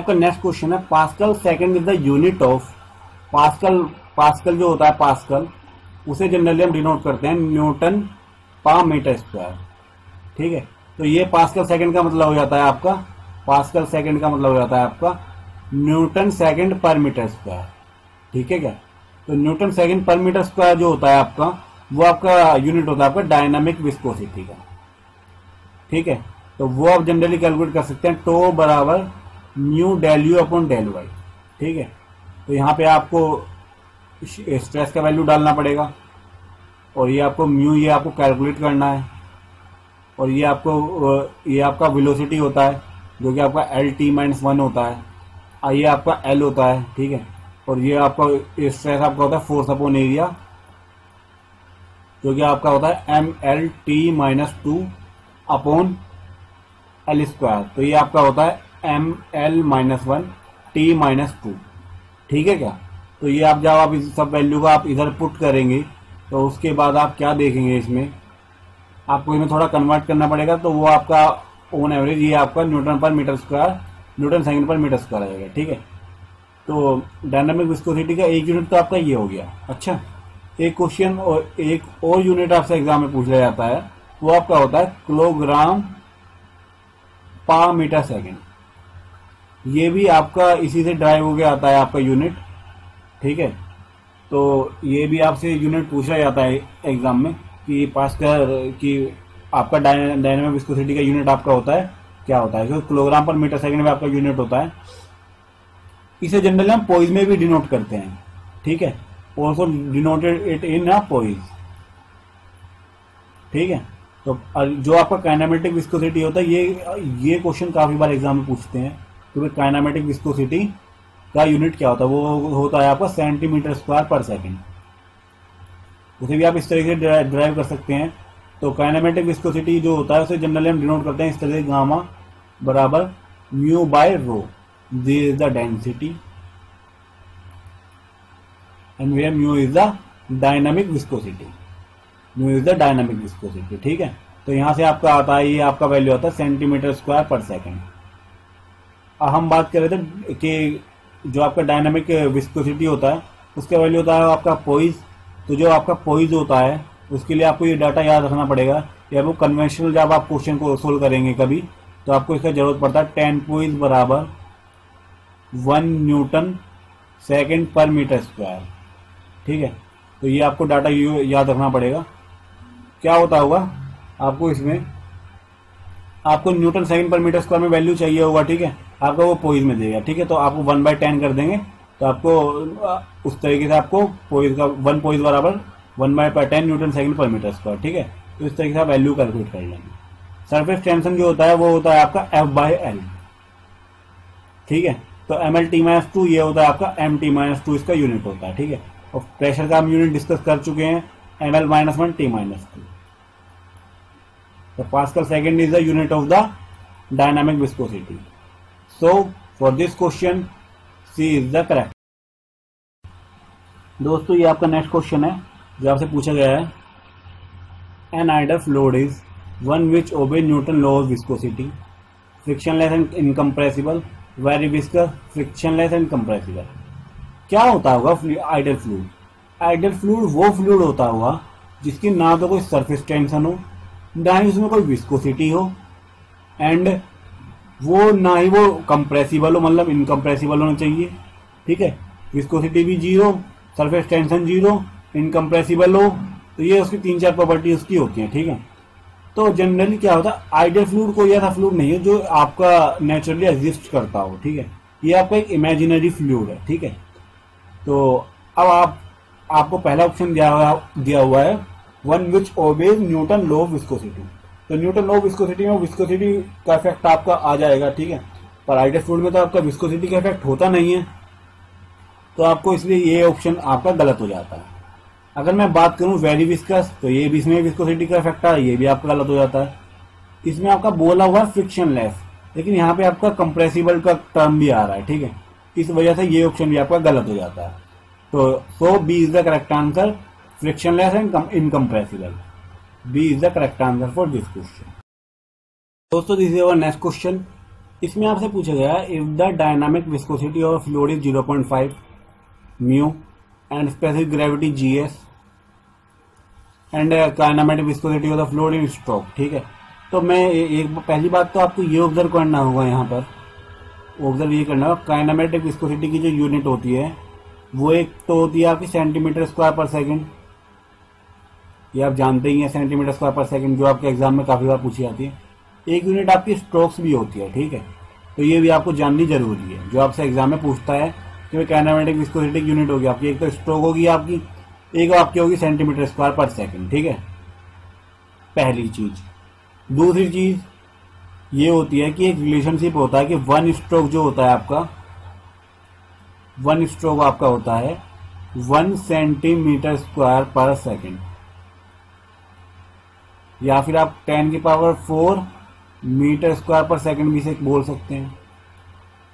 आपका next question है, pascal second is the unit of pascal. Pascal जो होता है पास्कल, उसे जनरली हम डिनोट करते हैं न्यूटन पर मीटर स्क्वायर। ठीक है, तो ये पास्कल सेकंड का मतलब हो जाता है आपका, पास्कल सेकंड का मतलब हो जाता है आपका न्यूटन सेकंड पर मीटर स्क्वायर। ठीक है क्या, तो न्यूटन सेकंड पर मीटर स्क्वायर जो होता है आपका, वो आपका यूनिट होता है आपका डायनामिक विस्कोसिटी का। ठीक है, तो वो आप जनरली कैलकुलेट कर सकते हैं, टो बराबर mu del u upon del y. ठीक है, तो यहाँ पे आपको स्ट्रेस का वैल्यू डालना पड़ेगा, और ये आपको म्यू ये आपको कैलकुलेट करना है, और ये आपका वेलोसिटी होता है जो कि आपका एल टी माइनस 1 होता है, ये आपका एल होता है। ठीक है, और ये आपका स्ट्रेस आपका होता है फोर्स अपॉन एरिया, जो कि आपका होता है M L T minus 2 upon L square. तो ये आपका होता है M L minus 1 T minus 2। ठीक है क्या, तो ये आप जब आप इस सब वैल्यू को आप इधर पुट करेंगे, तो उसके बाद आप क्या देखेंगे, इसमें आपको इसमें थोड़ा कन्वर्ट करना पड़ेगा, तो वो आपका ऑन एवरेज ये आपका न्यूटन पर मीटर स्क्वायर, न्यूटन सेकंड पर मीटर स्क्वायर आ जाएगा। ठीक है, तो डायनामिक विस्कोसिटी का एक यूनिट तो आपका ये हो गया। अच्छा, एक क्वेश्चन और एक और यूनिट आपसे एग्जाम में पूछ लिया जाता है, वो आपका होता है किलोग्राम पर मीटर सेकंड। ये भी आपका इसी से ड्राइव होके आता है आपका यूनिट। ठीक है, तो ये भी आपसे यूनिट पूछा जाता है एग्जाम में कि पास कर कि आपका डायनामिक विस्कोसिटी का यूनिट आपका होता है क्या होता है, क्योंकि किलोग्राम पर मीटर सेकंड में आपका यूनिट होता है। इसे जनरली हम पोइज में भी डिनोट करते हैं। ठीक है, ऑल्सो डिनोटेड इट इन अ पोइज। ठीक है, तो जो आपका काइनेमेटिक विस्कोसिटी होता है, ये क्वेश्चन काफी बार एग्जाम में पूछते हैं, क्योंकि काइनेमेटिक विस्कोसिटी का यूनिट क्या होता है, वो होता है आपका सेंटीमीटर स्क्वायर पर सेकंड। उसे भी आप इस तरीके से ड्राइव कर सकते हैं। तो काइनेमेटिक विस्कोसिटी जो होता है उसे जनरली हम डिनोट करते हैं इस तरह से, गामा बराबर mu by rho, this is the density and where mu is the dynamic viscosity, mu is the dynamic viscosity. ठीक है, तो यहां से आपका आता है, ये आपका वैल्यू आता है सेंटीमीटर स्क्वायर पर सेकंड। हम बात कर रहे थे कि जो आपका डायनामिक विस्कोसिटी होता है उसका वैल्यू होता है आपका पोइज। तो जो आपका पोइज होता है उसके लिए आपको ये डाटा याद रखना पड़ेगा, या वो कन्वेंशनल जब आप क्वेश्चन को सोल्व करेंगे कभी, तो आपको इसका जरूरत पड़ता है 10 पोइज बराबर 1 न्यूटन सेकंड पर मीटर स्क्वायर। ठीक है, तो ये आपको डाटा याद रखना पड़ेगा। क्या होता होगा आपको इसमें, आपको न्यूटन सेकंड पर मीटर स्क्वायर में वैल्यू चाहिए होगा। ठीक है, आपको वो पोइज में देगा। ठीक है, तो आपको 1/10 कर देंगे, तो आपको उस तरीके से आपको पोइज का 1 पोइज बराबर 1/10 न्यूटन सेकंड पर मीटर स्क्वायर। ठीक है, तो इस तरीके से आप वैल्यू कैलकुलेट कर लेंगे। सरफेस टेंशन जो होता है वो होता है आपका F/L। ठीक है, तो mlt-2 ये होता है आपका mt-2 इसका यूनिट होता है। ठीक है, और प्रेशर का हम यूनिट डिस्कस कर चुके हैं, ml-1 t-2। तो pascal second is the unit of the dynamic viscosity. So for this question C is the correct. दोस्तों, ये आपका नेक्स्ट क्वेश्चन है जो आपसे पूछा गया है, an ideal fluid is one which obey Newton law of viscosity, frictionless and incompressible, very viscous, frictionless and compressible. क्या होता होगा आइडल फ्लूइड? आइडल फ्लूइड वो फ्लूइड होता होगा जिसकी ना तो कोई सरफेस टेंशन हो, ना ही उसमें कोई विस्कोसिटी हो, एंड वो ना ही वो कंप्रेसिबल हो, मतलब इनकम्प्रेसिबल होना चाहिए। ठीक है, विस्कोसिटी भी 0, सरफेस टेंशन 0, इनकम्प्रेसिबल हो, तो ये उसकी 3-4 प्रॉपर्टी उसकी होती हैं। ठीक है, तो जनरली क्या होता है, आइडियल फ्लूइड कोई ऐसा फ्लूइड नहीं है जो आपका नेचुरली एग्जिस्ट करता हो। ठीक है, ये आपका एक इमेजिनरी फ्लूइड है। ठीक है, तो अब आपको पहला ऑप्शन दिया हुआ है, one which obeys Newton law of viscosity. तो न्यूटन लॉ ऑफ विस्कोसिटी में विस्कोसिटी का इफेक्ट आपका आ जाएगा। ठीक है, पर आइडियल फ्लूइड में तो आपका विस्कोसिटी का इफेक्ट होता नहीं है, तो आपको इसलिए ये ऑप्शन आपका गलत हो जाता है। अगर मैं बात करूं वेरी विस्कस, तो ये भी इसमें विस्कोसिटी का इफेक्ट है, ये भी आपका गलत हो जाता है। इसमें आपका बोला हुआ है फ्रिक्शनलेस, लेकिन यहाँ पे आपका कंप्रेसिबल का टर्म भी आ रहा है। ठीक है, इस वजह से ये ऑप्शन भी आपका गलत हो जाता है। तो B is the correct answer, frictionless and incompressible. B is the correct answer for this question. दोस्तों, this is our next question. इसमें आपसे पूछा गया if the dynamic viscosity of fluid is 0.5 mu and specific gravity GS and kinematic viscosity of the fluid in stroke. ठीक है, तो मैं एक पहली बात तो आपको ये ऑब्जर्व करना होगा, यहाँ पर ऑब्जर्व ये करना होगा काइनेमेटिक विस्कोसिटी की जो यूनिट होती है वो एक तो होती है आपकी सेंटीमीटर स्क्वायर पर सेकंड, ये आप जानते ही हैं सेंटीमीटर स्क्वायर पर सेकंड, जो आपके एग्जाम में काफी बार पूछी जाती है। एक यूनिट आपकी स्ट्रोक्स भी होती है। ठीक है, तो ये भी आपको जाननी जरूरी है, जो आपसे एग्जाम में पूछता है कि काइनेमेटिक विस्कोसिटी की यूनिट होगी आपकी, एक तो स्ट्रोक होगी आपकी, एक आपकी होगी सेंटीमीटर स्क्वायर पर सेकंड। ठीक है, पहली चीज। दूसरी चीज ये होती है कि एक रिलेशनशिप होता है कि वन स्ट्रोक जो होता है आपका, वन स्ट्रोक आपका होता है 1 सेंटीमीटर स्क्वायर पर सेकंड, या फिर आप 10⁴ मीटर स्क्वायर पर सेकंड भी से बोल सकते हैं।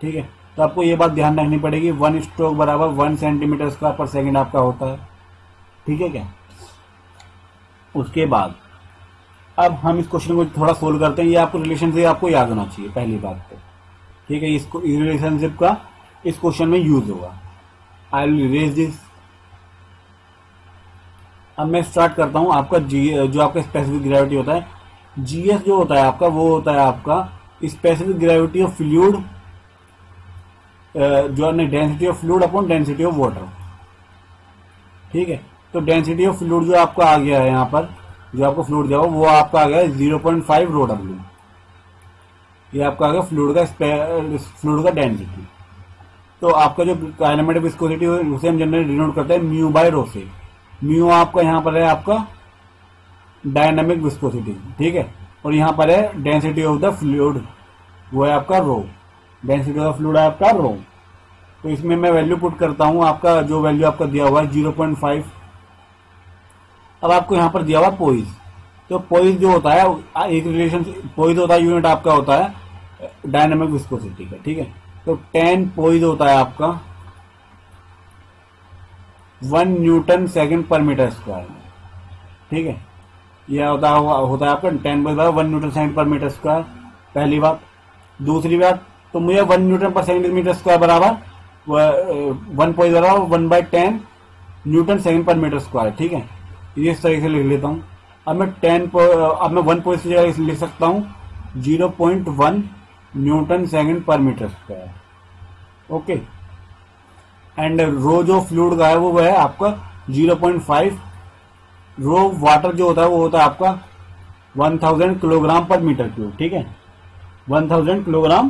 ठीक है, तो आपको ये बात ध्यान रखनी पड़ेगी, वन स्ट्रोक बराबर 1 सेंटीमीटर स्क्वायर पर सेकंड आपका होता है। ठीक है क्या? उसके बाद अब हम इस क्वेश्चन को थोड़ा सोल्व करते हैं। ये आपको रिलेशनशिप आपको याद होना चाहिए पहली बात तो। ठीक है, इसको रिलेशनशिप का इस क्वेश्चन में यूज होगा। I will erase this. अब मैं स्टार्ट करता हूं। आपका जो आपका स्पेसिफिक ग्रेविटी होता है, जीएस जो होता है आपका, वो होता है आपका स्पेसिफिक ग्रेविटी ऑफ फ्लूइड, जो है density of fluid upon density of water. ठीक है, तो डेंसिटी ऑफ फ्लूइड जो आपका आ गया है यहाँ पर, जो आपको फ्लूइड दिया वो आपका आ गया है 0.5 रो डब्ल्यू। ये आपका आ गया फ्लूइड का डेंसिटी। तो आपका जो काइनेमेटिक विस्कोसिटी उसे हम जनरली डिनोट करते हैं म्यू बाय रो से। म्यू आपका यहाँ पर है आपका डायनामिक विस्कोसिटी। ठीक है, और यहाँ पर है डेंसिटी ऑफ द फ्लूइड, वो है आपका रो। डेंसिटी ऑफ द फ्लूइड है आपका रो। तो इसमें मैं वैल्यू पुट करता हूं, आपका जो वैल्यू आपका दिया हुआ है 0.5। अब आपको यहाँ पर दिया हुआ पोइज। तो पोइज जो होता है एक रिलेशन, पोइज होता है यूनिट आपका होता है डायनामिक विस्कोसिटी का। ठीक है, तो 10 पोइज होता है आपका 1 न्यूटन सेकंड पर मीटर स्क्वायर। ठीक है, यह होता है आपका 10 पोइज 1 न्यूटन सेकंड पर मीटर स्क्वायर, पहली बात। दूसरी बात, तो मुझे 1 न्यूटन पर सेकंड मीटर स्क्वायर बराबर 1 पोइज बराबर 1/10 न्यूटन सेकंड पर मीटर स्क्वायर। ठीक है, ये इस तरीके से लिख लेता हूं। अब मैं 1 पोइज की जगह लिख सकता हूं 0.1 न्यूटन सेकंड पर मीटर स्क्वायर। ओके, एंड रो जो फ्लूइड का है वो है आपका 0.5। रो वाटर जो होता है वो होता है आपका 1000 किलोग्राम पर मीटर क्यूब। ठीक है, 1000 किलोग्राम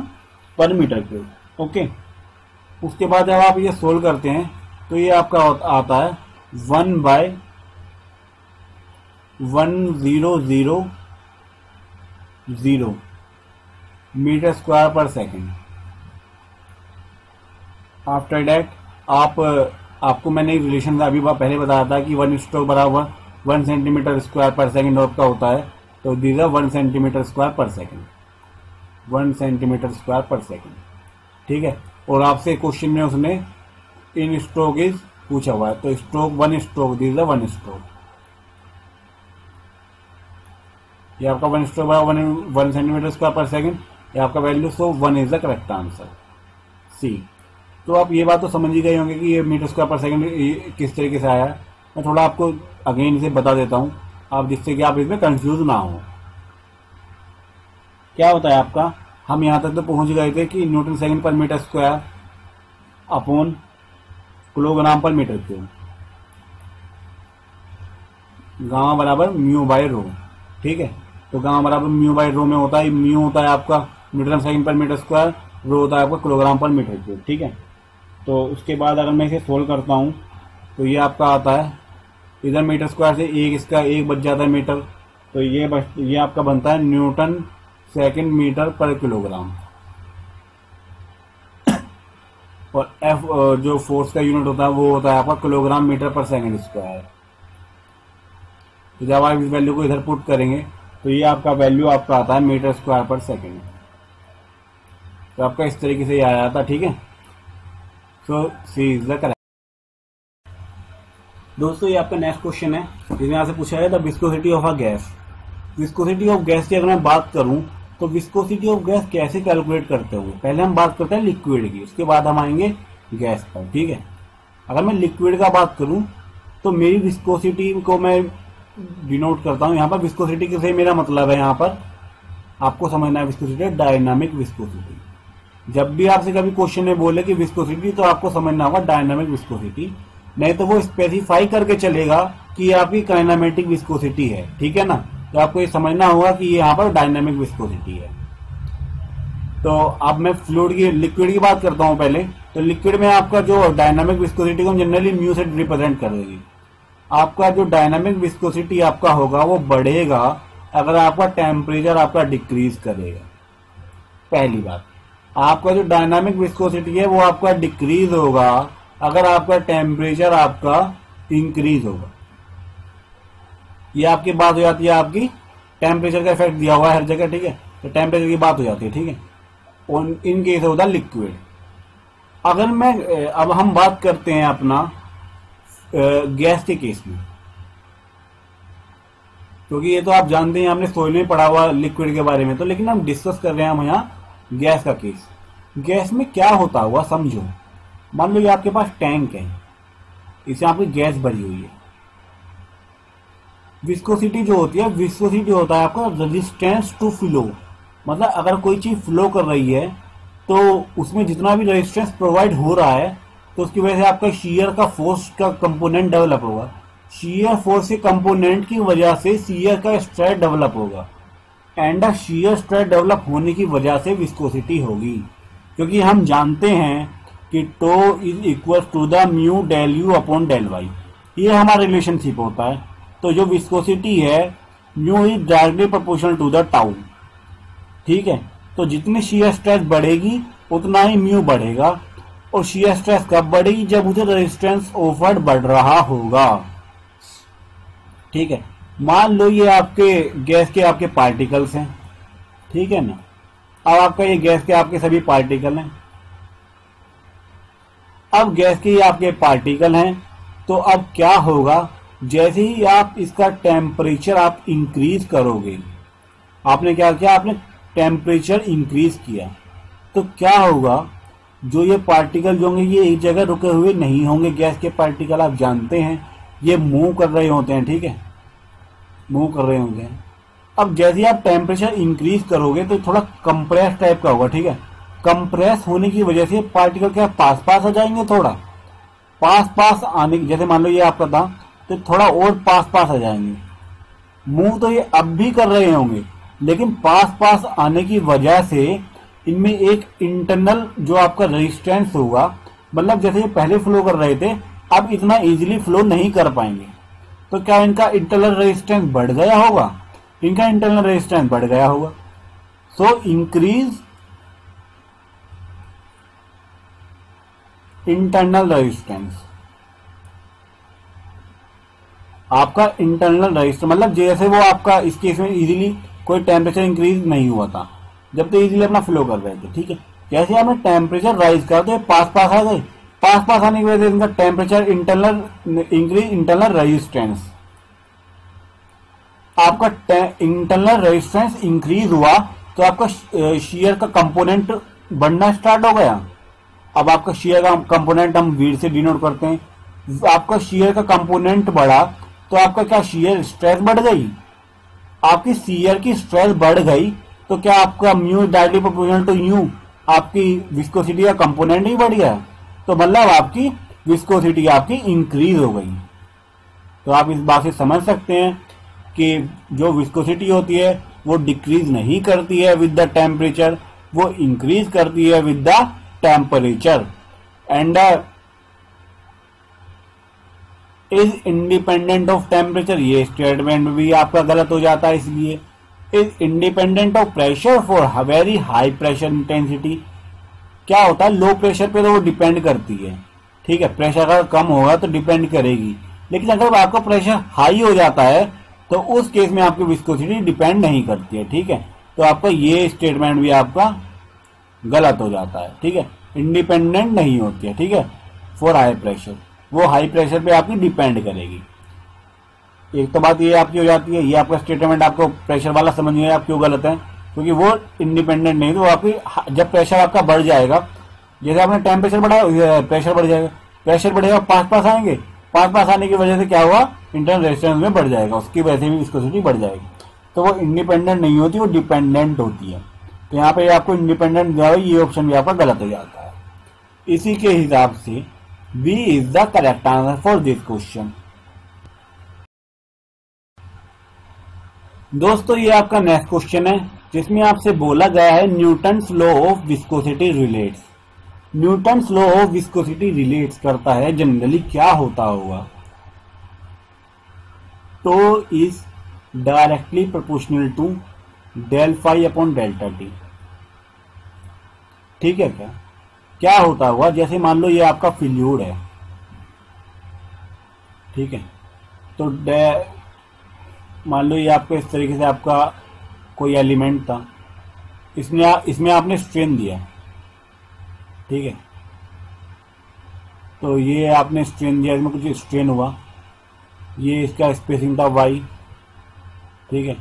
पर मीटर क्यूब। ओके, उसके बाद जब आप ये सोल्व करते हैं तो ये आपका आता है 1/1000 मीटर स्क्वायर पर सेकंड। आफ्टर दैट आपको मैंने रिलेशन अभी पहले बताया था कि 1 स्ट्रोक बराबर 1 सेंटीमीटर स्क्वायर पर सेकंड आपका होता है। तो दिस इज 1 सेंटीमीटर स्क्वायर पर सेकंड, 1 सेंटीमीटर स्क्वायर पर सेकंड। ठीक है, और आपसे क्वेश्चन में उसने इन स्ट्रोक इज पूछा हुआ है, तो stroke 1 stroke, this is 1 stroke. ये आपका 1 स्ट्रोक बराबर 1 सेंटीमीटर स्क्वायर पर सेकंड, ये आपका value, so 1 is the correct answer, C. तो आप ये बात तो समझ ही गए होंगे कि ये मीटर स्क्वायर पर सेकंड किस तरीके से आया है। मैं थोड़ा आपको अगेन इसे बता देता हूं, आप जिससे कि आप इसमें कंफ्यूज ना हो। क्या होता है आपका, हम यहां तक तो पहुंच गए थे कि न्यूटन सेकंड पर मीटर स्क्वायर अपॉन किलोग्राम पर मीटर क्यूब, गामा बराबर म्यू बाय रो। ठीक है, तो गामा बराबर म्यू बाय रो में होता है, म्यू होता है आपका न्यूटन सेकंड पर मीटर स्क्वायर, रो होता है आपका किलोग्राम पर मीटर क्यूब। ठीक है, तो उसके बाद अगर मैं इसे सोल्व करता हूं तो ये आपका आता है, इधर मीटर स्क्वायर से इसका एक बच जाता है मीटर, तो ये आपका बनता है न्यूटन सेकंड मीटर पर किलोग्राम। और एफ जो फोर्स का यूनिट होता है वो होता है आपका किलोग्राम मीटर पर सेकंड स्क्वायर। तो जब आप इस वैल्यू को इधर पुट करेंगे तो ये आपका वैल्यू आपका आता है मीटर स्क्वायर पर सेकंड। तो आपका इस तरीके से ये आया था। ठीक है, सो सी इज द करेक्ट। दोस्तों ये आपका नेक्स्ट क्वेश्चन है, जिसमें आपसे पूछा है the viscosity of a gas. Viscosity of gas की अगर मैं बात करूं तो विस्कोसिटी ऑफ गैस कैसे कैलकुलेट करते हुए, पहले हम बात करते हैं लिक्विड की, उसके बाद हम आएंगे गैस पर। ठीक है, अगर मैं लिक्विड का बात करूं तो मेरी विस्कोसिटी को मैं डिनोट करता हूं यहाँ पर। विस्कोसिटी से मेरा मतलब है, यहाँ पर आपको समझना है विस्कोसिटी डायनामिक विस्कोसिटी। जब भी आपसे कभी क्वेश्चन में बोले कि विस्कोसिटी, तो आपको समझना होगा डायनामिक विस्कोसिटी, नहीं तो वो स्पेसिफाई करके चलेगा कि ये आपकी काइनेमेटिक विस्कोसिटी है। ठीक है ना, तो आपको ये समझना होगा कि ये यहाँ पर डायनामिक विस्कोसिटी है। तो अब मैं फ्लूइड की, लिक्विड की बात करता हूँ पहले। तो लिक्विड में आपका जो डायनामिक विस्कोसिटी को जनरली म्यू से रिप्रेजेंट कर देगी। आपका जो डायनामिक विस्कोसिटी आपका होगा वो बढ़ेगा अगर आपका टेम्परेचर आपका डिक्रीज करेगा। पहली बात, आपका जो डायनामिक विस्कोसिटी है वो आपका डिक्रीज होगा अगर आपका टेम्परेचर आपका इंक्रीज होगा। ये आपकी बात हो जाती है, आपकी टेम्परेचर का इफेक्ट दिया हुआ है हर जगह। ठीक है, तो टेम्परेचर की बात हो जाती है। ठीक है, और इन केस होता है लिक्विड। अगर मैं अब हम बात करते हैं अपना गैस के केस में, क्योंकि ये तो आप जानते हैं, आपने स्टोरी में पढ़ा हुआ लिक्विड के बारे में, तो लेकिन हम डिस्कस कर रहे हैं हम यहाँ गैस का केस। गैस में क्या होता हुआ समझो। मान लो ये आपके पास टैंक है, इसमें आपकी गैस भरी हुई है। विस्कोसिटी जो होती है, विस्कोसिटी होता है आपका रेजिस्टेंस टू फ्लो। मतलब अगर कोई चीज फ्लो कर रही है तो उसमें जितना भी रेजिस्टेंस प्रोवाइड हो रहा है, तो उसकी वजह से आपका शीयर का फोर्स का कंपोनेंट डेवलप होगा। शीयर फोर्स के कंपोनेंट की वजह से शीयर का स्ट्रेस डेवलप होगा, एंड शीयर स्ट्रेस डेवलप होने की वजह से विस्कोसिटी होगी। क्योंकि हम जानते हैं कि tau is equal to the mu del u upon del y, ये हमारा रिलेशनशिप होता है। तो जो विस्कोसिटी है, mu is directly proportional to the tau. ठीक है, तो जितनी शीयर स्ट्रेस बढ़ेगी उतना ही म्यू बढ़ेगा। और शीयर स्ट्रेस कब बढ़ेगी? जब उसे रेजिस्टेंस ऑफर्ड बढ़ रहा होगा। ठीक है, मान लो ये आपके गैस के आपके पार्टिकल्स हैं। ठीक है ना, अब आपका ये गैस के आपके सभी पार्टिकल हैं। अब गैस के ये आपके पार्टिकल हैं, तो अब क्या होगा, जैसे ही आप इसका टेम्परेचर आप इंक्रीज करोगे, आपने क्या किया, आपने टेम्परेचर इंक्रीज किया, तो क्या होगा, जो ये पार्टिकल जो होंगे ये एक जगह रुके हुए नहीं होंगे। गैस के पार्टिकल आप जानते हैं ये मूव कर रहे होते हैं। ठीक है, मूव कर रहे होते हैं। अब जैसे आप टेम्परेचर इंक्रीज करोगे तो थोड़ा कंप्रेस टाइप का होगा। ठीक है, कंप्रेस होने की वजह से पार्टिकल क्या पास पास आ जाएंगे, थोड़ा पास पास आने की, जैसे मान लो ये आपका था तो थोड़ा और पास पास आ जाएंगे। मूव तो ये अब भी कर रहे होंगे, लेकिन पास पास आने की वजह से इनमें एक इंटरनल जो आपका रेजिस्टेंस होगा, मतलब जैसे ये पहले फ्लो कर रहे थे अब इतना इजीली फ्लो नहीं कर पाएंगे। तो क्या इनका इंटरनल रेजिस्टेंस बढ़ गया होगा? इनका इंटरनल रेजिस्टेंस बढ़ गया होगा। So increase internal resistance. आपका इंटरनल रेजिस्टेंस मतलब जैसे वो आपका इस केस में इजीली कोई टेम्परेचर इंक्रीज नहीं हुआ था, जब तो इजीली अपना फ्लो कर रहे थे। ठीक है, जैसे आपने टेम्परेचर राइज कर तो पास पास आ गए, पास पास आने की वजह से इनका temperature internal increase internal resistance. आपका इंटरनल रेजिस्टेंस इंक्रीज हुआ तो आपका शियर का कंपोनेंट बढ़ना स्टार्ट हो गया। अब आपका शियर का कंपोनेंट हम वीड से डिनोट करते हैं। आपका शियर का कंपोनेंट बढ़ा तो आपका क्या शियर स्ट्रेस बढ़ गई। आपकी शियर की स्ट्रेस बढ़ गई तो क्या आपका mu directly proportional to u, आपकी विस्कोसिटी का कंपोनेंट ही बढ़ गया, तो मतलब आपकी विस्कोसिटी आपकी इंक्रीज हो गई। तो आप इस बात से समझ सकते हैं कि जो विस्कोसिटी होती है वो डिक्रीज नहीं करती है विद द टेम्परेचर, वो इंक्रीज करती है with the temperature. And is independent of temperature, ये स्टेटमेंट भी आपका गलत हो जाता है। इसलिए is independent of pressure for very high pressure intensity. क्या होता है, लो प्रेशर पे तो वो डिपेंड करती है। ठीक है, प्रेशर अगर कम होगा तो डिपेंड करेगी, लेकिन अगर आपका प्रेशर हाई हो जाता है तो उस केस में आपकी विस्कोसिटी डिपेंड नहीं करती है। ठीक है, तो आपका ये स्टेटमेंट भी आपका गलत हो जाता है। ठीक है, इंडिपेंडेंट नहीं होती है। ठीक है, फॉर हाई प्रेशर, वो हाई प्रेशर पे आपकी डिपेंड करेगी। एक तो बात ये आपकी हो जाती है, ये आपका स्टेटमेंट आपको प्रेशर वाला समझ में आप क्यों गलत है, क्योंकि वो इंडिपेंडेंट नहीं, तो वो आपकी जब प्रेशर आपका बढ़ जाएगा, जैसे आपने टेम्परेचर बढ़ाया प्रेशर बढ़ जाएगा, प्रेशर बढ़ेगा पास आएंगे, पास आने की वजह से क्या हुआ, इंटरनल रेजिस्टेंस में बढ़ जाएगा, उसकी वजह से भी विस्कोसिटी बढ़ जाएगी। तो वो इंडिपेंडेंट नहीं होती, वो डिपेंडेंट होती है। तो यहाँ पे आपको इंडिपेंडेंट दिया हुआ, ये ऑप्शन भी आपका गलत हो जाता है। इसी के हिसाब से B is the correct answer for this question. दोस्तों ये आपका नेक्स्ट क्वेश्चन है, जिसमें आपसे बोला गया है Newton's law of viscosity relates. Newton's law of viscosity relates करता है जनरली क्या होता होगा, tau is directly proportional to del phi upon delta t. ठीक है, क्या होता होगा, जैसे मान लो ये आपका फ्लूइड है, ठीक है, तो मान लो ये आपको इस तरीके से आपका कोई एलिमेंट था, इसमें आपने स्ट्रेन दिया, ठीक है, तो ये आपने स्ट्रेन दिया, इसमें कुछ स्ट्रेन हुआ, ये इसका स्पेसिंग था y, ठीक है,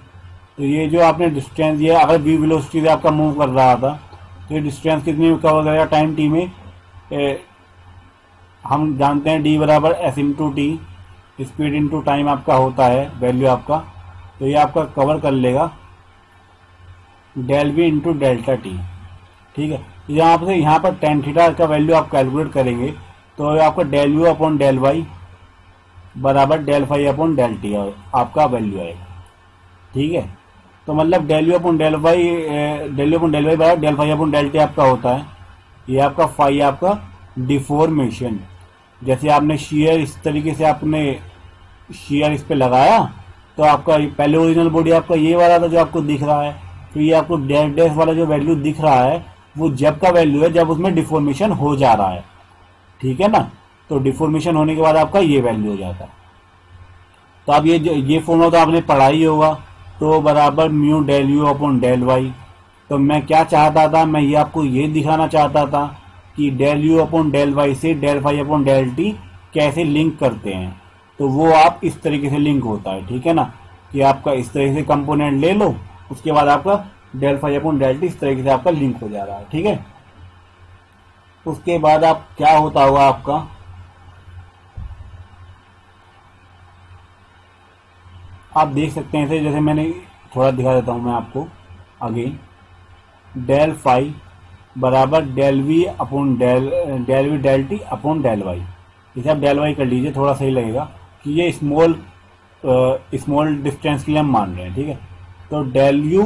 तो ये जो आपने डिस्टेंस दिया, अगर v वेलोसिटी से आपका मूव कर रहा था, तो ये डिस्टेंस कितनी कवर करेगा टाइम t में, हम जानते हैं d बराबर s into T, speed into time आपका होता है वैल्यू आपका, तो ये आपका कवर कर लेगा del v into delta t. ठीक है, यहाँ पर टेन थीटा का वैल्यू आप कैलकुलेट करेंगे, तो आपका del u upon del y बराबर del phi upon del t आपका वैल्यू आएगा। ठीक है, तो मतलब del u upon del y बराबर del phi upon del t आपका होता है। ये आपका फाई आपका डिफॉर्मेशन, जैसे आपने शेयर इस तरीके से आपने शेयर इस पे लगाया, तो आपका पहले ओरिजिनल बॉडी आपका ये वाला था जो आपको दिख रहा है, तो ये आपको डैश डैश वाला जो वैल्यू दिख रहा है वो जब का वैल्यू है जब उसमें डिफॉर्मेशन हो जा रहा है। ठीक है ना, तो डिफॉर्मेशन होने के बाद आपका ये वैल्यू हो जाता है। तो अब ये फॉर्मूला तो आपने पढ़ा ही होगा, तो बराबर mu del u upon del y. तो मैं क्या चाहता था, मैं ये आपको ये दिखाना चाहता था कि del u upon del y से del phi upon del t कैसे लिंक करते हैं, तो वो आप इस तरीके से लिंक होता है। ठीक है ना, कि आपका इस तरीके से कंपोनेंट ले लो, उसके बाद आपका del phi upon del t इस तरीके से आपका लिंक हो जा रहा है। ठीक है, उसके बाद आप क्या होता होगा आपका, आप देख सकते हैं जैसे मैंने थोड़ा दिखा देता हूं मैं आपको आगे, डेल फाई बराबर del v upon del v del t upon del y. इसे आप डेल वाई कर लीजिए, थोड़ा सही लगेगा कि ये स्मॉल डिस्टेंस के लिए हम मान रहे हैं। ठीक है, तो डेल यू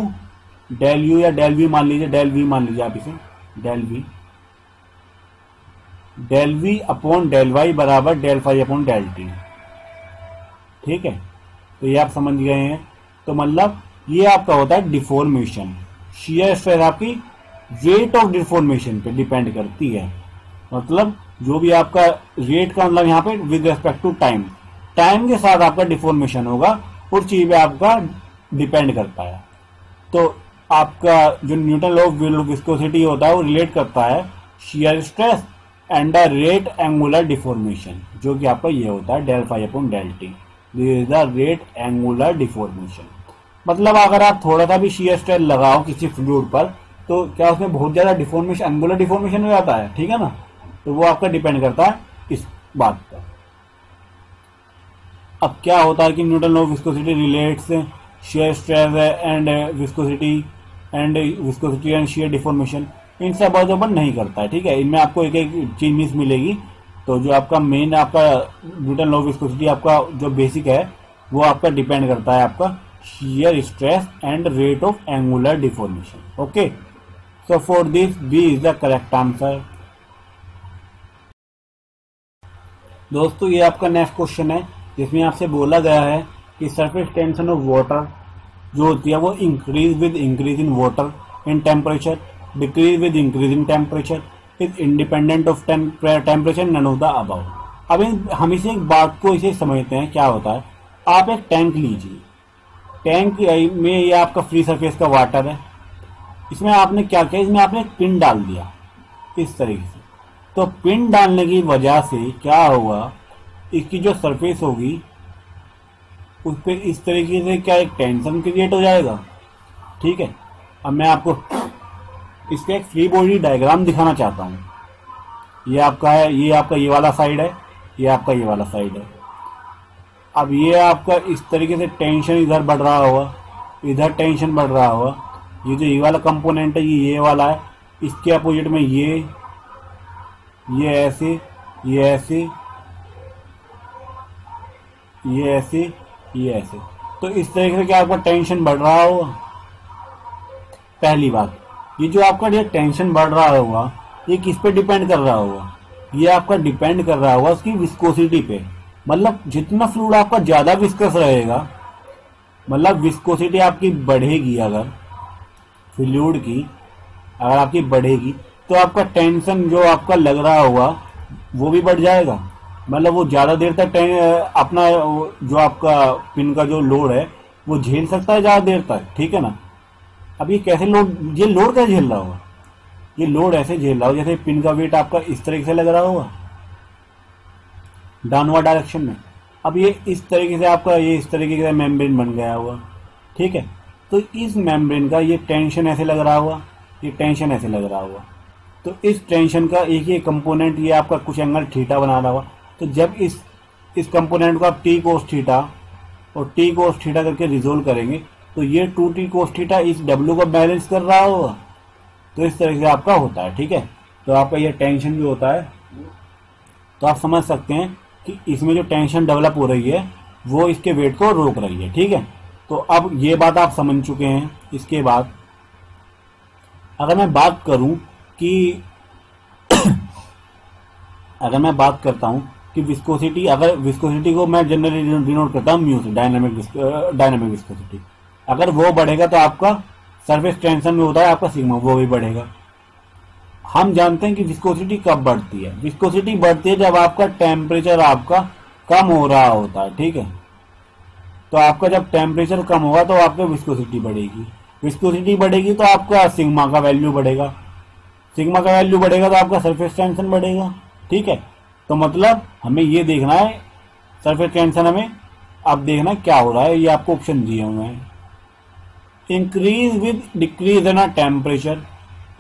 या डेल वी मान लीजिए आप इसे del v upon del y बराबर del phi upon del t. ठीक है, तो ये आप समझ गए हैं। तो मतलब ये आपका होता है डिफॉर्मेशन। शियर स्ट्रेस आपकी रेट ऑफ डिफॉर्मेशन पे डिपेंड करती है, मतलब जो भी आपका रेट का मतलब यहाँ पे विद रेस्पेक्ट टू टाइम के साथ आपका डिफॉर्मेशन होगा, उस चीज पे आपका डिपेंड करता है। तो आपका जो न्यूटन लॉ ऑफ विस्कोसिटी होता है वो रिलेट करता है shear stress and the rate angular deformation, जो कि आपका ये होता है del phi upon del t. This is the rate angular deformation. मतलब अगर आप थोड़ा सा भी शियर स्ट्रेस लगाओ किसी फ्लूइड पर, तो क्या उसमें बहुत ज्यादा डिफॉर्मेशन, एंगुलर डिफॉर्मेशन हो जाता है। ठीक है ना, तो वो आपका डिपेंड करता है इस बात पर। अब क्या होता है कि Newton law of viscosity relates shear stress and viscosity and shear deformation, इन सब बातों पर नहीं करता है। ठीक है, इनमें आपको एक एक चीज मिस मिलेगी। तो जो आपका मेन आपका न्यूटन लॉ ऑफ विस्कोसिटी आपका जो बेसिक है वो आपका डिपेंड करता है आपका shear stress and rate of angular deformation. Okay, so for this B is the correct answer. दोस्तों ये आपका नेक्स्ट क्वेश्चन है, जिसमें आपसे बोला गया है कि सरफेस टेंशन ऑफ वाटर जो होती है वो increase with increase in water in temperature, decrease with increase in temperature, is independent of temperature none of the above. अब हम इसे एक बात को इसे समझते हैं क्या होता है। आप एक टैंक लीजिए, टैंक में ये आपका फ्री सरफेस का वाटर है, इसमें आपने क्या किया, इसमें आपने एक पिन डाल दिया इस तरीके से। तो पिन डालने की वजह से क्या होगा, इसकी जो सरफेस होगी उस पर इस तरीके से क्या एक टेंशन क्रिएट हो जाएगा। ठीक है, अब मैं आपको इसका एक फ्री बॉडी डायग्राम दिखाना चाहता हूँ। ये आपका है, ये आपका ये वाला साइड है, ये आपका ये वाला साइड है। अब ये आपका इस तरीके से टेंशन इधर बढ़ रहा होगा, इधर टेंशन बढ़ रहा होगा। ये जो ये वाला कंपोनेंट है ये वाला है, इसके अपोजिट में ये ऐसे, ये ऐसे, ये ऐसे, ये ऐसे। तो इस तरीके से क्या आपका टेंशन बढ़ रहा होगा। पहली बात, ये जो आपका ये टेंशन बढ़ रहा होगा ये किस पे डिपेंड कर रहा होगा, ये आपका डिपेंड कर रहा होगा उसकी विस्कोसिटी पे। मतलब जितना फ्लूइड आपका ज्यादा विस्कस रहेगा, मतलब विस्कोसिटी आपकी बढ़ेगी, अगर फ्लूइड की अगर आपकी बढ़ेगी तो आपका टेंशन जो आपका लग रहा होगा वो भी बढ़ जाएगा। मतलब वो ज्यादा देर तक अपना जो आपका पिन का जो लोड है वो झेल सकता है ज्यादा देर तक, ठीक है ना। अब ये कैसे लोड, ये लोड कैसे झेल रहा होगा, ये लोड ऐसे झेल रहा होगा जैसे पिन का वेट आपका इस तरीके से लग रहा होगा डाउनवर्ड डायरेक्शन में। अब ये इस तरीके से आपका ये इस तरीके का मेम्ब्रेन बन गया होगा, ठीक है। तो इस मेम्ब्रेन का ये टेंशन ऐसे लग रहा होगा, ये टेंशन ऐसे लग रहा होगा। तो इस टेंशन का एक ये कंपोनेंट ये आपका कुछ एंगल थीटा बना रहा होगा। तो जब इस कंपोनेंट को आप टी कोस थीटा और टी कोस थीटा करके रिजोल्व करेंगे तो ये 2t कोस थीटा इस डब्ल्यू को बैलेंस कर रहा होगा। तो इस तरह से आपका होता है, ठीक है। तो आपका ये टेंशन जो होता है, तो आप समझ सकते हैं कि इसमें जो टेंशन डेवलप हो रही है वो इसके वेट को रोक रही है, ठीक है। तो अब ये बात आप समझ चुके हैं। इसके बाद अगर मैं बात करूं कि अगर मैं बात करता हूं कि विस्कोसिटी, अगर विस्कोसिटी को मैं जनरली डिनोट करता हूं म्यू से, डायनामिक विस्कोसिटी। अगर वो बढ़ेगा तो आपका सरफेस टेंशन में होता है आपका सिग्मा, वो भी बढ़ेगा। हम जानते हैं कि विस्कोसिटी कब बढ़ती है। विस्कोसिटी बढ़ती है जब आपका टेम्परेचर आपका कम हो रहा होता है, ठीक है। तो आपका जब टेम्परेचर कम होगा तो आपका विस्कोसिटी बढ़ेगी, विस्कोसिटी बढ़ेगी तो आपका सिग्मा का वैल्यू बढ़ेगा, सिग्मा का वैल्यू बढ़ेगा तो आपका सरफेस टेंशन बढ़ेगा, ठीक है। तो मतलब हमें ये देखना है सरफेस टेंशन, हमें अब देखना क्या हो रहा है। ये आपको ऑप्शन दिए हुए हैं, इंक्रीज विद डिक्रीज है ना टेम्परेचर,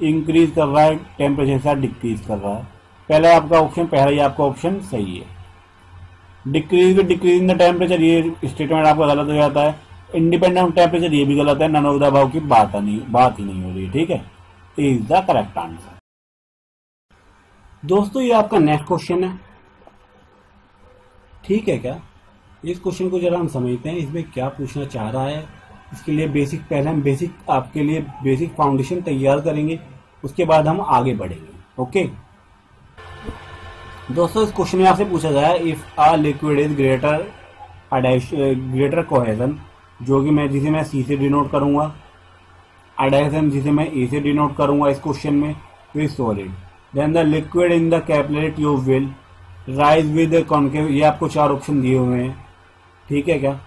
इंक्रीज कर रहा है टेम्परेचर के साथ डिक्रीज कर रहा है। पहला आपका ऑप्शन, पहला ही आपका ऑप्शन सही है। Decrease with decrease in the temperature, ये स्टेटमेंट आपका गलत हो जाता है। इंडिपेंडेंट ऑफ टेम्परेचर, ये भी गलत है। नन ऑफ द अबव की बात ही नहीं हो रही, ठीक है। Is the correct answer. दोस्तों ये आपका नेक्स्ट क्वेश्चन है, ठीक है क्या। इस क्वेश्चन को जरा हम समझते हैं, इसमें क्या पूछना चाह रहा है। इसके लिए पहले हम आपके लिए बेसिक फाउंडेशन तैयार करेंगे, उसके बाद हम आगे बढ़ेंगे, ओके। दोस्तों इस क्वेश्चन में आपसे पूछा गया है if a liquid is greater cohesion, जो कि जिसे मैं सी से डिनोट करूंगा, एडेशन जिसे मैं ए से डिनोट करूंगा इस क्वेश्चन में, with solid, then the liquid in the capillary tube will rise with concave. ये आपको 4 ऑप्शन दिए हुए हैं, ठीक है क्या।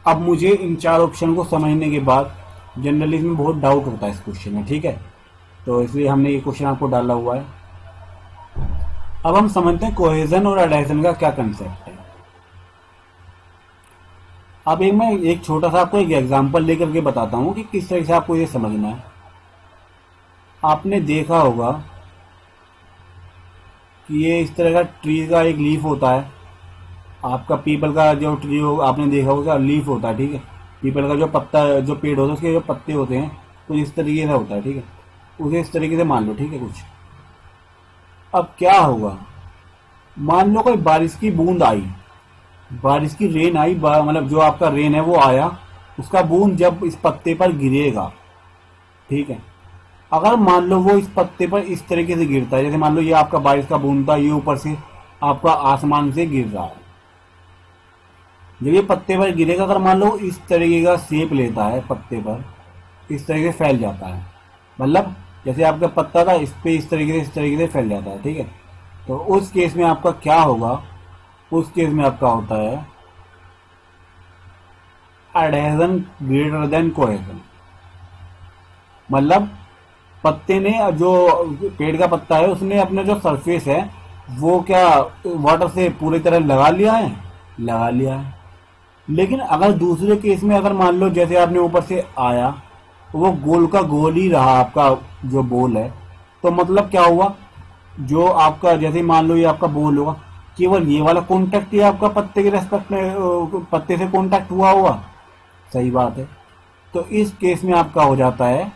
अब मुझे इन 4 ऑप्शन को समझने के बाद जनरली इसमें बहुत डाउट होता है इस क्वेश्चन में, ठीक है। तो इसलिए हमने ये क्वेश्चन आपको डाला हुआ है। अब हम समझते हैं कोहेजन और एडेशन का क्या कंसेप्ट है। अब मैं एक छोटा सा आपको एक एग्जांपल लेकर के बताता हूं कि किस तरह से आपको ये समझना है। आपने देखा होगा कि ये इस तरह का ट्री का एक लीफ होता है, आपका पीपल का जो ट्री हो आपने देखा होगा लीफ होता है, ठीक है। पीपल का जो पत्ता, जो पेड़ होता है उसके जो पत्ते होते हैं कुछ इस तरीके से होता है, ठीक है। उसे इस तरीके से मान लो, ठीक है कुछ। अब क्या होगा, मान लो कोई बारिश की बूंद आई, बारिश की रेन आई, मतलब जो आपका रेन है वो आया, उसका बूंद जब इस पत्ते पर गिरेगा, ठीक है। अगर मान लो वो इस पत्ते पर इस तरीके से गिरता है, जैसे मान लो ये आपका बारिश का बूंद था, ये ऊपर से आपका आसमान से गिर रहा है। जब ये पत्ते पर गिरेगा, अगर मान लो इस तरीके का शेप लेता है पत्ते पर, इस तरीके से फैल जाता है, मतलब जैसे आपका पत्ता था इस पे इस तरीके से फैल जाता है, ठीक है। तो उस केस में आपका क्या होगा, उस केस में आपका होता है एडहेजन ग्रेटर देन कोहेजन। मतलब पत्ते ने, जो पेड़ का पत्ता है उसने अपने जो सरफेस है वो क्या वाटर से पूरी तरह लगा लिया है। लेकिन अगर दूसरे केस में, अगर मान लो जैसे आपने ऊपर से आया वो गोल का गोल ही रहा आपका जो बोल है। तो मतलब क्या हुआ, जो आपका जैसे मान लो ये आपका बोल होगा, केवल ये वाला कॉन्टैक्ट ही आपका पत्ते के रेस्पेक्ट में पत्ते से कॉन्टैक्ट हुआ होगा। सही बात है। तो इस केस में आपका हो जाता है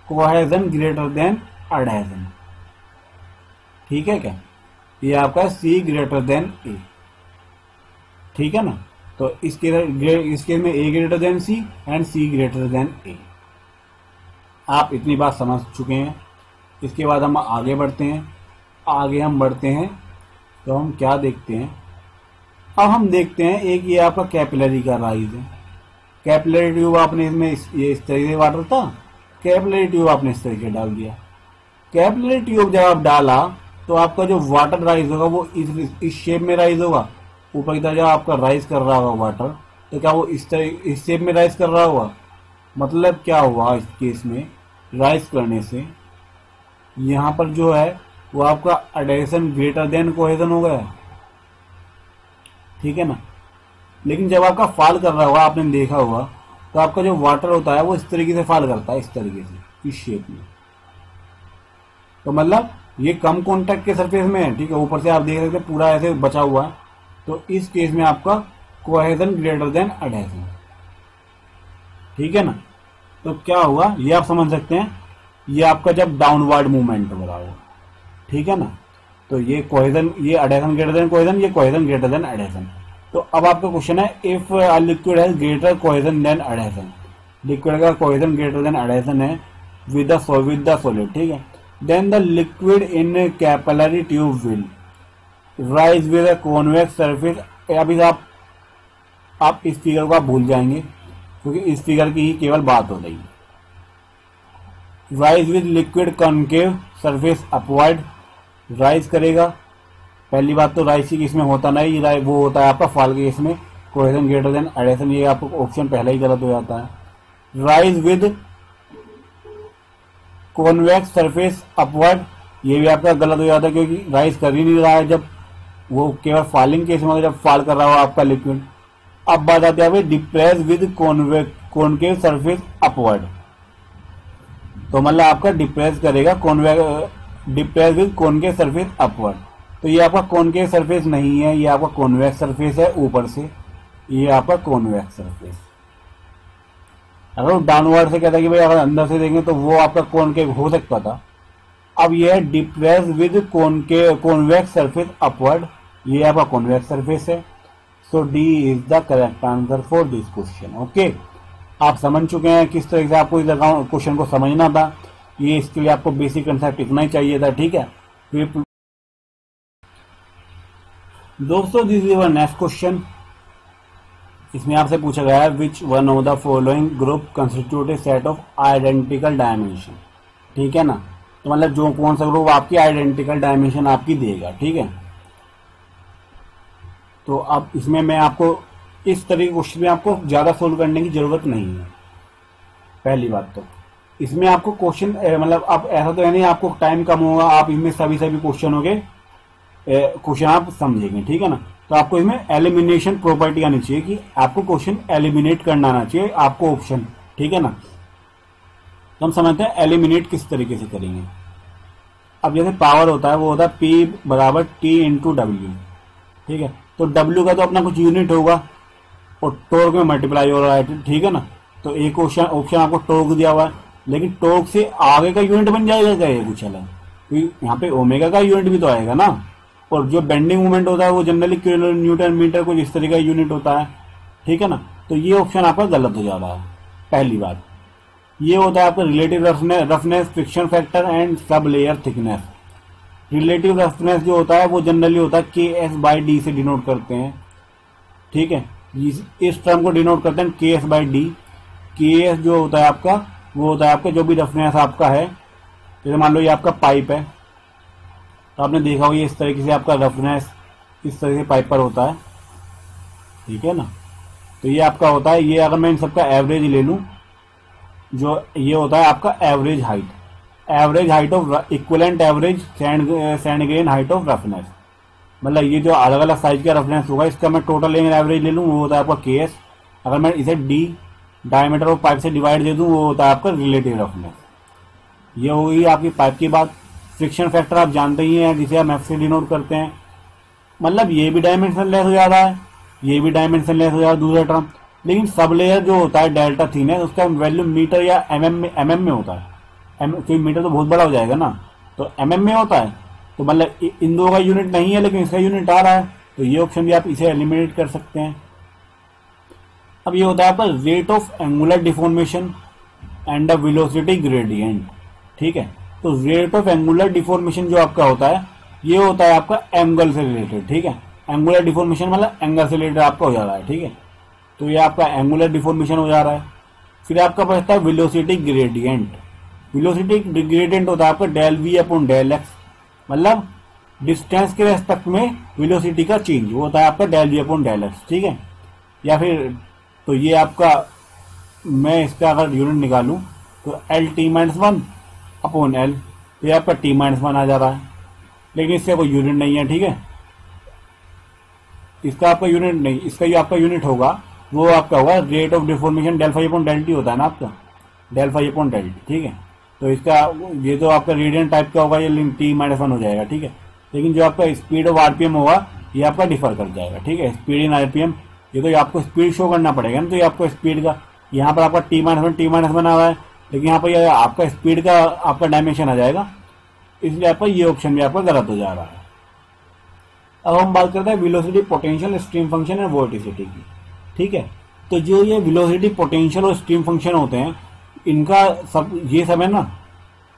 कोहेजन ग्रेटर देन अडहेजन। ठीक है क्या, ये आपका सी ग्रेटर देन ए। ठीक है ना, तो इस केस में A greater than C and C greater than A. आप इतनी बात समझ चुके हैं। इसके बाद हम आगे बढ़ते हैं। आगे हम बढ़ते हैं तो हम क्या देखते हैं, अब हम देखते हैं एक ये आपका कैपिलरी का राइज है। कैपिलरी ट्यूब आपने इसमें ये इस तरीके से वाटर था, कैपिलरी ट्यूब आपने इस तरीके डाल दिया। कैपिलरी ट्यूब जब आप डाला तो आपका जो वाटर राइज होगा वो इस शेप में राइज होगा। ऊपर की तरफ जब आपका राइज कर रहा होगा वाटर, तो क्या वो इस शेप में राइज कर रहा होगा। मतलब क्या हुआ, इस केस में राइज करने से यहाँ पर जो है वो आपका अडहेशन ग्रेटर देन कोहेजन हो गया। ठीक है ना। लेकिन जब आपका फॉल कर रहा होगा, आपने देखा होगा, तो आपका जो वाटर होता है वो इस तरीके से फॉल करता है, इस तरीके से, इस शेप में। तो मतलब ये कम कॉन्टैक्ट के सरफेस में है। ठीक है, ऊपर से आप देख सकते हैं पूरा ऐसे बचा हुआ है। तो इस केस में आपका कोहेजन ग्रेटर देन अडहेशन। ठीक है ना। तो क्या हुआ ये आप समझ सकते हैं, ये आपका जब डाउनवर्ड मूवमेंट हो रहा हो। ठीक है ना। तो ये कोहेजन, ये अडहेशन ग्रेटर देन कोहेजन, ये कोहेजन ग्रेटर देन अडहेशन। तो अब आपका क्वेश्चन है, if liquid has greater cohesion than adhesion, liquid का कोहेजन ग्रेटर देन अडहेशन है विद द सॉलिड। ठीक है, then the liquid in capillary tube will rise with a convex surface. अभी आप इस फिगर को आप भूल जाएंगे क्योंकि इस फिगर की ही केवल बात हो रही है। Rise with liquid concave surface upward, rise करेगा। पहली बात तो राइज की इसमें होता नहीं, वो होता है आपका फॉल के इसमें कोहेजन ग्रेटर देन अडहेशन। ये आपको ऑप्शन पहले ही गलत हो जाता है। Rise with convex surface upward, ये भी आपका गलत हो जाता है क्योंकि राइज कर ही नहीं रहा है, जब वो केवल फॉलिंग केस में जब फॉल कर रहा हो आपका लिक्विड। अब बात आती है depress with concave surface upward. तो मतलब आपका डिप्रेस करेगा depress with concave surface upward. तो ये आपका कॉनकेव सरफेस नहीं है, ये आपका कॉन्वेक्स सरफेस है ऊपर से, ये आपका कॉन्वेक्स सरफेस। अगर डाउनवर्ड से कहता है कि भाई अगर अंदर से देखेंगे तो वो आपका कॉनकेव हो सकता था। अब ये है depress with convex surface upward, ये आपका कॉन्वेक्स सरफेस है। So D is the correct answer for this question. Okay, आप समझ चुके हैं किस तरह से आपको इस क्वेश्चन को समझना था। ये इसके लिए आपको बेसिक कंसेप्ट इतना ही चाहिए था। ठीक है दोस्तों, this is our next question. इसमें आपसे पूछा गया है which one of the following group constitute A set of identical dimension. ठीक है ना। तो मतलब जो कौन सा ग्रुप आपकी आइडेंटिकल डायमेंशन आपकी देगा। ठीक है, तो अब इसमें मैं आपको इस तरह के क्वेश्चन में आपको ज्यादा सोल्व करने की जरूरत नहीं है। पहली बात तो इसमें आपको क्वेश्चन मतलब अब ऐसा तो है नहीं आपको टाइम कम होगा, आप इसमें सभी क्वेश्चन होंगे, क्वेश्चन आप समझेंगे। ठीक है ना। तो आपको इसमें एलिमिनेशन प्रॉपर्टी आनी चाहिए कि आपको क्वेश्चन एलिमिनेट करना आना चाहिए आपको ऑप्शन। ठीक है ना। तो हम समझते हैं एलिमिनेट किस तरीके से करेंगे। अब जैसे पावर होता है वो होता है P बराबर T इंटू W। ठीक है, तो W का तो अपना कुछ यूनिट होगा और टॉर्क में मल्टीप्लाई हो रहा है। ठीक है ना। तो एक ऑप्शन आपको टॉर्क दिया हुआ है, लेकिन टॉर्क से आगे का यूनिट बन जाएगा क्या ये कुछ अलग, क्योंकि यहाँ पे ओमेगा का यूनिट भी तो आएगा ना। और जो बेंडिंग मूवमेंट होता है वो जनरली किलो न्यूटन मीटर कुछ इस तरीके का यूनिट होता है। ठीक है ना। तो ये ऑप्शन आपका गलत हो जा रहा है। पहली बात ये होता है आपका relative roughness, friction factor and sub layer thickness. Relative roughness जो होता है वो जनरली होता है KS/D से डिनोट करते हैं। ठीक है, इस टर्म को डिनोट करते हैं KS/D। KS जो होता है आपका वो होता है आपका जो भी रफनेस आपका है, जैसे मान लो ये आपका पाइप है, तो आपने देखा होगा ये इस तरीके से आपका रफनेस इस तरह से पाइप पर होता है। ठीक है ना। तो ये आपका होता है, ये अगर मैं इन सबका एवरेज ले लूं, जो ये होता है आपका average height of equivalent average sand grain height of roughness. मतलब ये जो अलग अलग साइज का रफनेस होगा इसका मैं टोटल एवरेज ले लूं वो होता है आपका KS। अगर मैं इसे D डायमीटर ऑफ पाइप से डिवाइड दे दूं, वो होता है आपका रिलेटिव रफनेस। ये हो गई आपकी पाइप की बात। फ्रिक्शन फैक्टर आप जानते ही हैं, जिसे हम एफ से डिनोट करते हैं। मतलब ये भी डायमेंशन लेस हो जा रहा है, ये भी डायमेंशन लेस हो जा रहा है दूसरा टर्म। लेकिन सब लेयर जो होता है डेल्टा थिकनेस, उसका वैल्यू मीटर या एमएम में होता है। क्योंकि मीटर तो बहुत बड़ा हो जाएगा ना, तो एमएम में होता है। तो मतलब इन दो का यूनिट नहीं है, लेकिन इसका यूनिट आ रहा है, तो ये ऑप्शन भी आप इसे एलिमिनेट कर सकते हैं। अब ये होता है आपका rate of angular deformation and the velocity gradient. ठीक है, तो रेट ऑफ एंगुलर डिफॉर्मेशन जो आपका होता है, ये होता है आपका एंगल से रिलेटेड। ठीक है, एंगुलर डिफॉर्मेशन मतलब एंगल से रिलेटेड आपका हो जा रहा है। ठीक है, तो ये आपका एंगुलर डिफॉर्मेशन हो जा रहा है। फिर आपका बचता है वेलोसिटी ग्रेडियंट। वेलोसिटी ग्रेडियंट होता है आपका del v upon del x, मतलब डिस्टेंस के रेस्पेक्ट में वेलोसिटी का चेंज, वो होता है आपका del v upon del x. ठीक है, या फिर तो ये आपका, मैं इसका अगर यूनिट निकालूं तो L T minus one upon L, तो ये आपका टी माइनस वन आ जा रहा है, लेकिन इसका कोई यूनिट नहीं है। ठीक है, इसका आपका यूनिट नहीं, इसका जो आपका यूनिट होगा वो आपका होगा rate of deformation, del phi upon del t होता है ना आपका, del phi upon del t. ठीक है, तो इसका ये तो आपका रेडियन टाइप का होगा, ये टी माइनस वन हो जाएगा। ठीक है, लेकिन जो आपका स्पीड ऑफ आरपीएम होगा ये आपका डिफर कर जाएगा। ठीक है, स्पीड इन आरपीएम, ये तो आपको स्पीड शो करना पड़ेगा ना, तो ये आपको स्पीड का, यहाँ पर आपका टी माइनस वन आ रहा है, लेकिन यहाँ पर ये आपका स्पीड का आपका डायमेंशन आ जाएगा, इसलिए आपका ये ऑप्शन भी आपका गलत हो जा रहा है। अब हम बात करते हैं वेलोसिटी, पोटेंशियल, स्ट्रीम फंक्शन और वोर्टिसिटी की। ठीक है, तो जो ये वेलोसिटी, पोटेंशियल और स्ट्रीम फंक्शन होते हैं, इनका सब, ये सब है ना,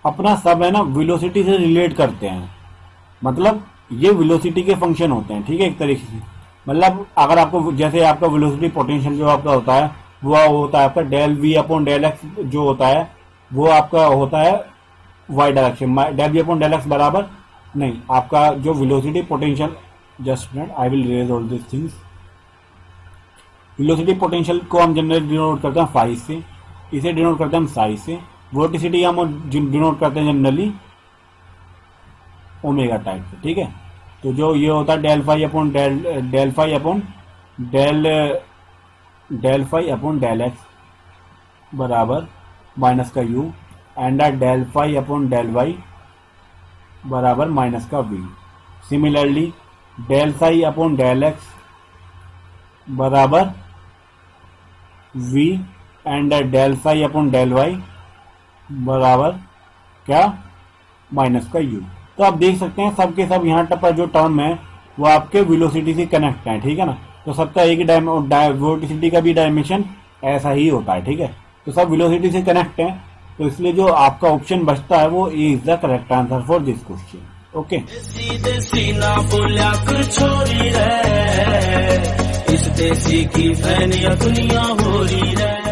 अपना सब है ना वेलोसिटी से रिलेट करते हैं। मतलब ये वेलोसिटी के फंक्शन होते हैं। ठीक है, एक तरीके से, मतलब अगर आपको, जैसे आपका वेलोसिटी पोटेंशियल जो आपका होता है, वो होता है आपका del v upon del x, जो होता है वो आपका होता है y direction. Del v upon del x बराबर नहीं, आपका जो velocity potential, just minute I will raise all this things. Velocity potential को हम जनरली डिनोट करते हैं फाई से, इसे डिनोट करते हैं हम साई से। वोर्टिसिटी हम डिनोट करते हैं जनरली ओमेगा टाइप से। ठीक है, तो जो ये होता है del phi upon del phi upon del phi upon del x बराबर माइनस का u, and del phi upon del y बराबर माइनस का v. Similarly del psi upon del x बराबर v, and del psi upon del y बराबर क्या, minus का you. तो आप देख सकते हैं सब के सब यहाँ पर जो टर्म है वो आपके वेलोसिटी से कनेक्ट है। ठीक है ना, तो सबका एक ही वोर्टिसिटी का भी डायमेंशन ऐसा ही होता है। ठीक है, तो सब वेलोसिटी से कनेक्ट है, तो इसलिए जो आपका ऑप्शन बचता है वो A is the correct answer for this question. Okay, इस देसी की फैन दुनिया हो रही है।